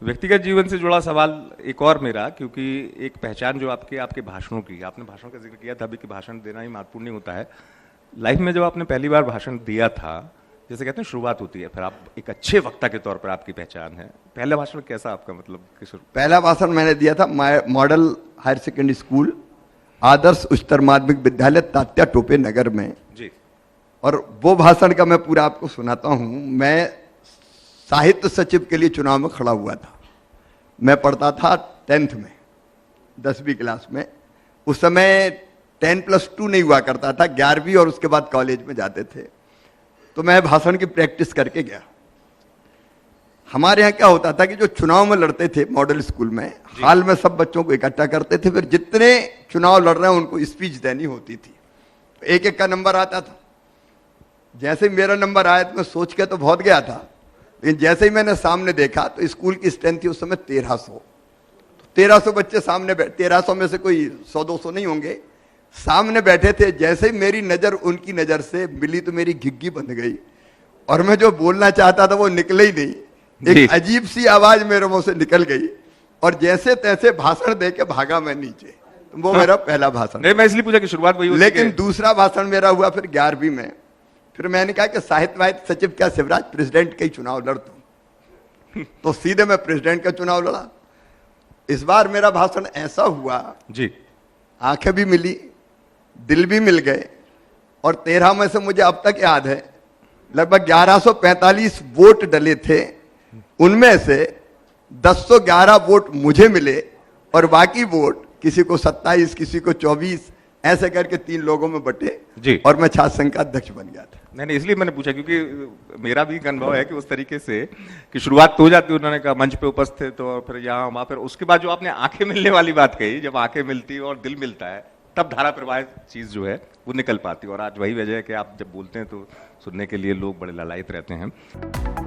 व्यक्तिगत जीवन से जुड़ा सवाल एक और मेरा, क्योंकि एक पहचान जो आपके भाषणों की, आपने भाषणों का जिक्र किया था अभी कि भाषण देना ही महत्वपूर्ण नहीं होता है। लाइफ में जब आपने पहली बार भाषण दिया था, जैसे कहते हैं शुरुआत होती है, फिर आप एक अच्छे वक्ता के तौर पर आपकी पहचान है। पहला भाषण कैसा आपका, मतलब किशोर? पहला भाषण मैंने दिया था मॉडल हायर सेकेंडरी स्कूल, आदर्श उच्चतर माध्यमिक विद्यालय तात्या टोपे नगर में जी। और वो भाषण का मैं पूरा आपको सुनाता हूं। मैं साहित्य सचिव के लिए चुनाव में खड़ा हुआ था। मैं पढ़ता था 10th में, 10वीं क्लास में। उस समय 10+2 नहीं हुआ करता था, 11वीं और उसके बाद कॉलेज में जाते थे। तो मैं भाषण की प्रैक्टिस करके गया। हमारे यहाँ क्या होता था कि जो चुनाव में लड़ते थे मॉडल स्कूल में, हाल में सब बच्चों को इकट्ठा करते थे, फिर जितने चुनाव लड़ रहे हैं उनको स्पीच देनी होती थी। एक एक का नंबर आता था। जैसे ही मेरा नंबर आया तो मैं सोच के तो बहुत गया था, लेकिन जैसे ही मैंने सामने देखा तो स्कूल की स्ट्रेंथ थी उस समय 1300। 1300 बच्चे सामने 1300 में से कोई 100-200 नहीं होंगे, सामने बैठे थे। जैसे ही मेरी नजर उनकी नजर से मिली तो मेरी घिग्गी बंध गई और मैं जो बोलना चाहता था वो निकले ही नहीं। एक अजीब सी आवाज मेरे मुंह से निकल गई और जैसे तैसे भाषण दे के भागा मैं नीचे। तो वो मेरा पहला भाषण। नहीं, मैं इसलिए पूछा कि शुरुआत वही होती है। लेकिन दूसरा भाषण मेरा हुआ फिर 11वीं में। फिर मैंने कहा कि साहित्य सचिव क्या शिवराज, प्रेसिडेंट का ही चुनाव लड़ दूं। तो सीधे मैं प्रेसिडेंट का चुनाव लड़ा। इस बार मेरा भाषण ऐसा हुआ जी, आंखें भी मिली, दिल भी मिल गए। और 13 में से मुझे अब तक याद है लगभग 1145 वोट डले थे। उनमें से 1011 वोट मुझे मिले और बाकी वोट किसी को 27, किसी को 24, ऐसे करके 3 लोगों में बटे जी। और मैं छात्र संघ का अध्यक्ष बन गया था। नहीं, इसलिए मैंने पूछा क्योंकि मेरा भी एक अनुभव है कि उस तरीके से कि शुरुआत तो हो जाती है, उन्होंने कहा मंच पे उपस्थित तो, और फिर यहाँ वहां, फिर उसके बाद जो आपने आंखें मिलने वाली बात कही, जब आंखें मिलती और दिल मिलता है तब धारा प्रवाह चीज जो है वो निकल पाती है। और आज वही वजह है कि आप जब बोलते हैं तो सुनने के लिए लोग बड़े ललायत रहते हैं।